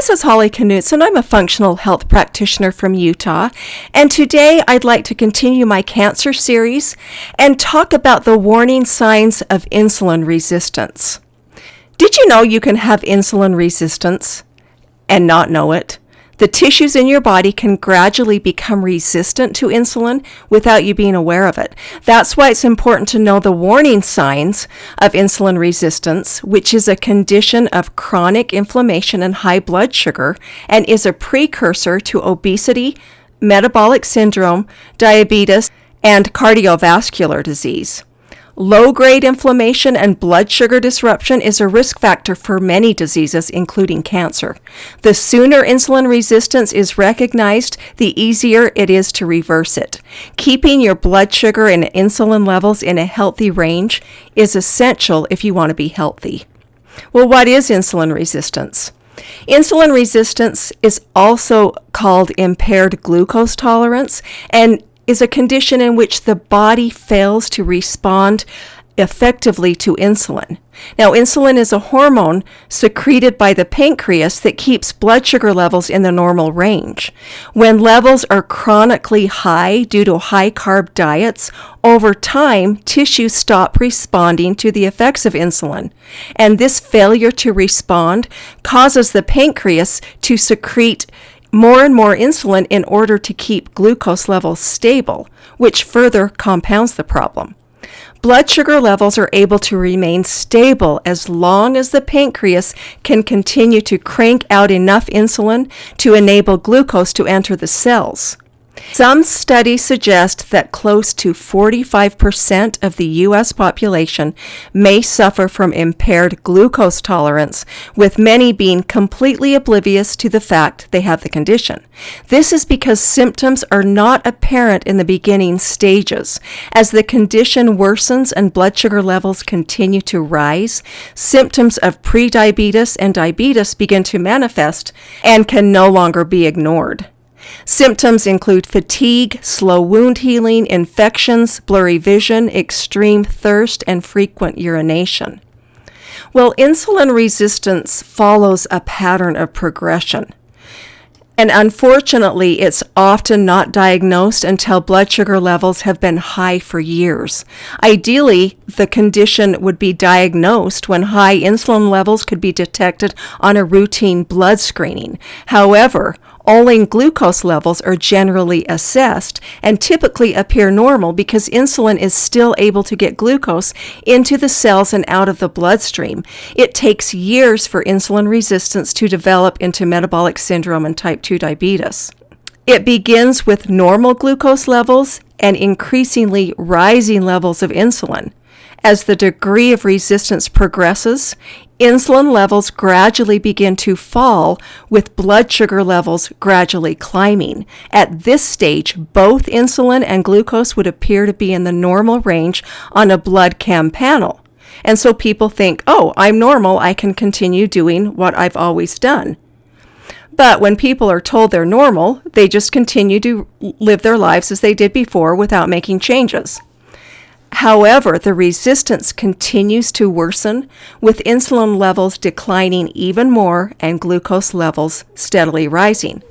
This is Holly Knutson. I'm a functional health practitioner from Utah, and today I'd like to continue my cancer series and talk about the warning signs of insulin resistance. Did you know you can have insulin resistance and not know it? The tissues in your body can gradually become resistant to insulin without you being aware of it. That's why it's important to know the warning signs of insulin resistance, which is a condition of chronic inflammation and high blood sugar and is a precursor to obesity, metabolic syndrome, diabetes, and cardiovascular disease. Low-grade inflammation and blood sugar disruption is a risk factor for many diseases, including cancer. The sooner insulin resistance is recognized, the easier it is to reverse it. Keeping your blood sugar and insulin levels in a healthy range is essential if you want to be healthy. Well, what is insulin resistance? Insulin resistance is also called impaired glucose tolerance and is a condition in which the body fails to respond effectively to insulin. Now, insulin is a hormone secreted by the pancreas that keeps blood sugar levels in the normal range. When levels are chronically high due to high-carb diets, over time, tissues stop responding to the effects of insulin, and this failure to respond causes the pancreas to secrete more and more insulin in order to keep glucose levels stable, which further compounds the problem. Blood sugar levels are able to remain stable as long as the pancreas can continue to crank out enough insulin to enable glucose to enter the cells. Some studies suggest that close to 45% of the U.S. population may suffer from impaired glucose tolerance, with many being completely oblivious to the fact they have the condition. This is because symptoms are not apparent in the beginning stages. As the condition worsens and blood sugar levels continue to rise, symptoms of prediabetes and diabetes begin to manifest and can no longer be ignored. Symptoms include fatigue, slow wound healing, infections, blurry vision, extreme thirst, and frequent urination. Well, insulin resistance follows a pattern of progression. And unfortunately, it's often not diagnosed until blood sugar levels have been high for years. Ideally, the condition would be diagnosed when high insulin levels could be detected on a routine blood screening. However, only glucose levels are generally assessed and typically appear normal because insulin is still able to get glucose into the cells and out of the bloodstream. It takes years for insulin resistance to develop into metabolic syndrome and type 2 diabetes. It begins with normal glucose levels and increasingly rising levels of insulin. As the degree of resistance progresses, insulin levels gradually begin to fall, with blood sugar levels gradually climbing. At this stage, both insulin and glucose would appear to be in the normal range on a blood chem panel. And so people think, oh, I'm normal, I can continue doing what I've always done. But when people are told they're normal, they just continue to live their lives as they did before without making changes. However, the resistance continues to worsen, with insulin levels declining even more and glucose levels steadily rising.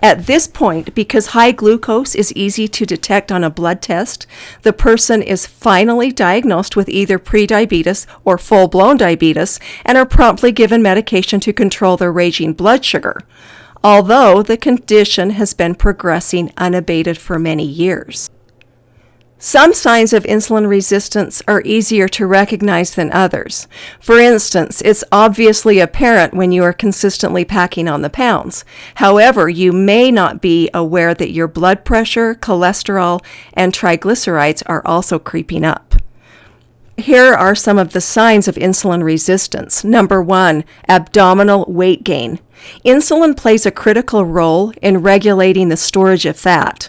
At this point, because high glucose is easy to detect on a blood test, the person is finally diagnosed with either prediabetes or full-blown diabetes and are promptly given medication to control their raging blood sugar, although the condition has been progressing unabated for many years. Some signs of insulin resistance are easier to recognize than others. For instance, it's obviously apparent when you are consistently packing on the pounds. However, you may not be aware that your blood pressure, cholesterol, and triglycerides are also creeping up. Here are some of the signs of insulin resistance. Number 1, abdominal weight gain. Insulin plays a critical role in regulating the storage of fat.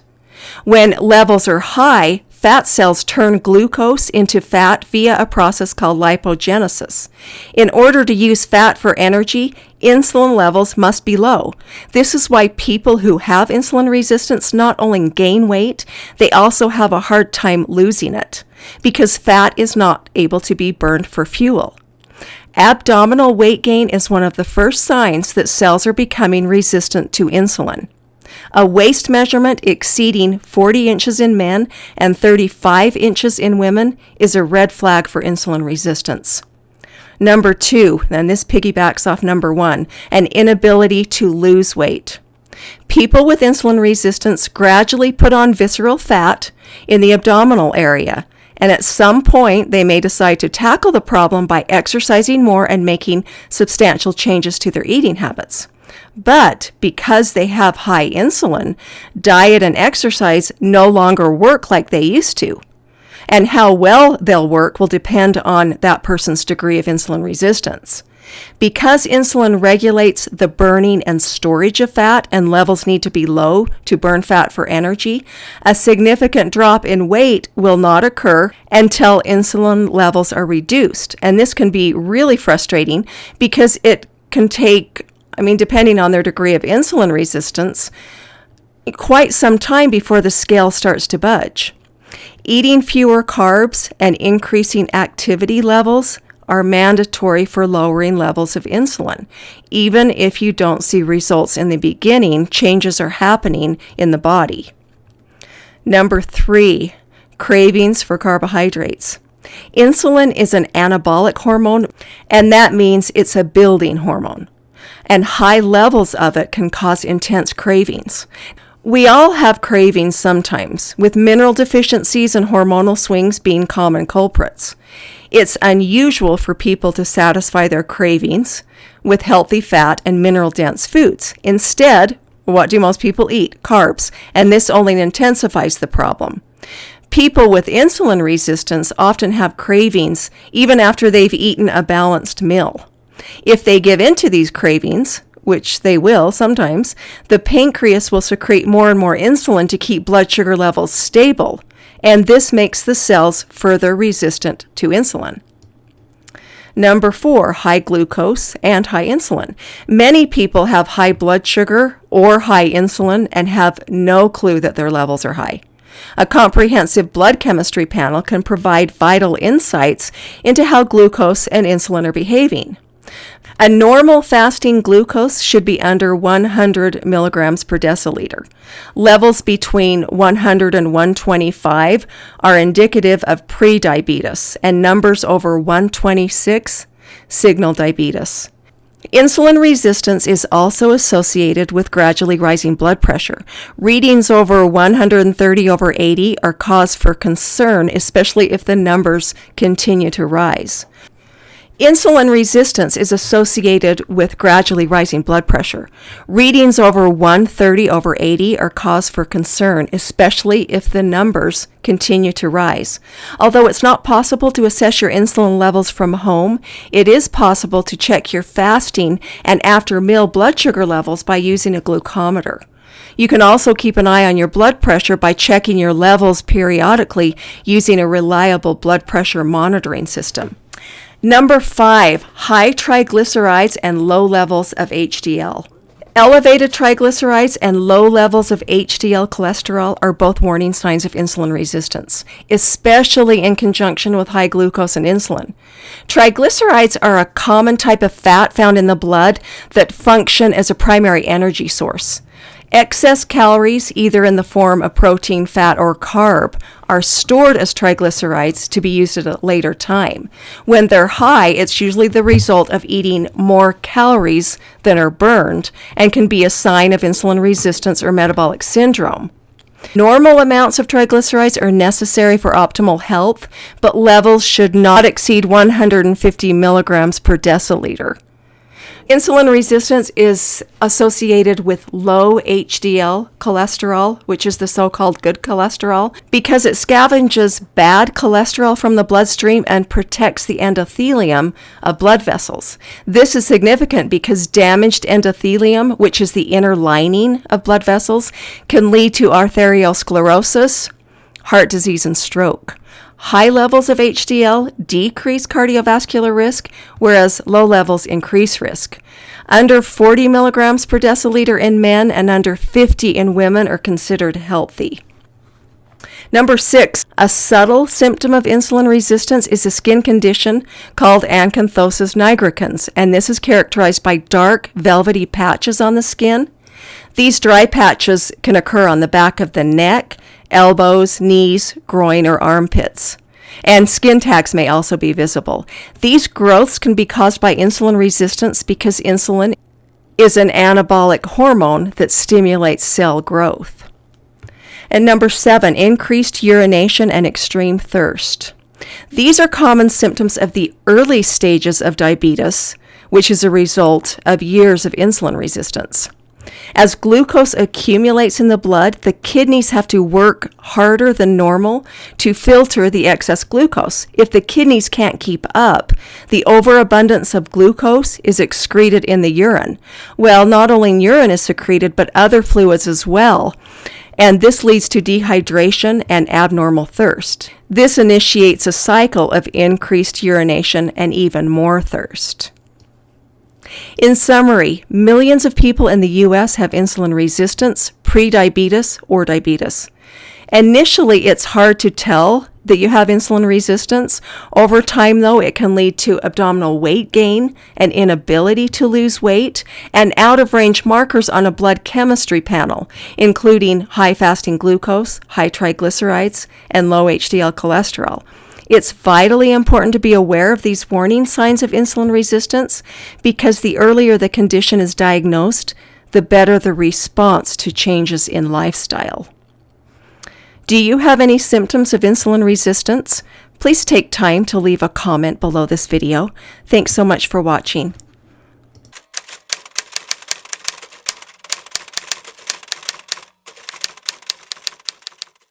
When levels are high, fat cells turn glucose into fat via a process called lipogenesis. In order to use fat for energy, insulin levels must be low. This is why people who have insulin resistance not only gain weight, they also have a hard time losing it, because fat is not able to be burned for fuel. Abdominal weight gain is one of the first signs that cells are becoming resistant to insulin. A waist measurement exceeding 40 inches in men and 35 inches in women is a red flag for insulin resistance. Number 2, and this piggybacks off number 1, an inability to lose weight. People with insulin resistance gradually put on visceral fat in the abdominal area, and at some point they may decide to tackle the problem by exercising more and making substantial changes to their eating habits. But because they have high insulin, diet and exercise no longer work like they used to. And how well they'll work will depend on that person's degree of insulin resistance. Because insulin regulates the burning and storage of fat and levels need to be low to burn fat for energy, a significant drop in weight will not occur until insulin levels are reduced. And this can be really frustrating because it can take, depending on their degree of insulin resistance, quite some time before the scale starts to budge. Eating fewer carbs and increasing activity levels are mandatory for lowering levels of insulin. Even if you don't see results in the beginning, changes are happening in the body. Number 3, cravings for carbohydrates. Insulin is an anabolic hormone, and that means it's a building hormone. And high levels of it can cause intense cravings. We all have cravings sometimes, with mineral deficiencies and hormonal swings being common culprits. It's unusual for people to satisfy their cravings with healthy fat and mineral-dense foods. Instead, what do most people eat? Carbs, and this only intensifies the problem. People with insulin resistance often have cravings even after they've eaten a balanced meal. If they give in to these cravings, which they will sometimes, the pancreas will secrete more and more insulin to keep blood sugar levels stable, and this makes the cells further resistant to insulin. Number 4, high glucose and high insulin. Many people have high blood sugar or high insulin and have no clue that their levels are high. A comprehensive blood chemistry panel can provide vital insights into how glucose and insulin are behaving. A normal fasting glucose should be under 100 milligrams per deciliter. Levels between 100 and 125 are indicative of prediabetes, and numbers over 126 signal diabetes. Insulin resistance is also associated with gradually rising blood pressure. Readings over 130/80 are cause for concern, especially if the numbers continue to rise. Insulin resistance is associated with gradually rising blood pressure. Readings over 130/80 are cause for concern, especially if the numbers continue to rise. Although it's not possible to assess your insulin levels from home, it is possible to check your fasting and after-meal blood sugar levels by using a glucometer. You can also keep an eye on your blood pressure by checking your levels periodically using a reliable blood pressure monitoring system. Number 5, high triglycerides and low levels of HDL. Elevated triglycerides and low levels of HDL cholesterol are both warning signs of insulin resistance, especially in conjunction with high glucose and insulin. Triglycerides are a common type of fat found in the blood that function as a primary energy source. Excess calories, either in the form of protein, fat, or carb, are stored as triglycerides to be used at a later time. When they're high, it's usually the result of eating more calories than are burned and can be a sign of insulin resistance or metabolic syndrome. Normal amounts of triglycerides are necessary for optimal health, but levels should not exceed 150 milligrams per deciliter. Insulin resistance is associated with low HDL cholesterol, which is the so-called good cholesterol, because it scavenges bad cholesterol from the bloodstream and protects the endothelium of blood vessels. This is significant because damaged endothelium, which is the inner lining of blood vessels, can lead to arteriosclerosis, heart disease, and stroke. High levels of HDL decrease cardiovascular risk, whereas low levels increase risk. Under 40 milligrams per deciliter in men and under 50 in women are considered healthy. Number 6, a subtle symptom of insulin resistance is a skin condition called acanthosis nigricans, and this is characterized by dark, velvety patches on the skin. These dry patches can occur on the back of the neck, elbows, knees, groin, or armpits. And skin tags may also be visible. These growths can be caused by insulin resistance because insulin is an anabolic hormone that stimulates cell growth. And number 7, increased urination and extreme thirst. These are common symptoms of the early stages of diabetes, which is a result of years of insulin resistance. As glucose accumulates in the blood, the kidneys have to work harder than normal to filter the excess glucose. If the kidneys can't keep up, the overabundance of glucose is excreted in the urine. Well, not only urine is secreted, but other fluids as well. And this leads to dehydration and abnormal thirst. This initiates a cycle of increased urination and even more thirst. In summary, millions of people in the U.S. have insulin resistance, prediabetes, or diabetes. Initially, it's hard to tell that you have insulin resistance. Over time, though, it can lead to abdominal weight gain, an inability to lose weight, and out-of-range markers on a blood chemistry panel, including high fasting glucose, high triglycerides, and low HDL cholesterol. It's vitally important to be aware of these warning signs of insulin resistance because the earlier the condition is diagnosed, the better the response to changes in lifestyle. Do you have any symptoms of insulin resistance? Please take time to leave a comment below this video. Thanks so much for watching.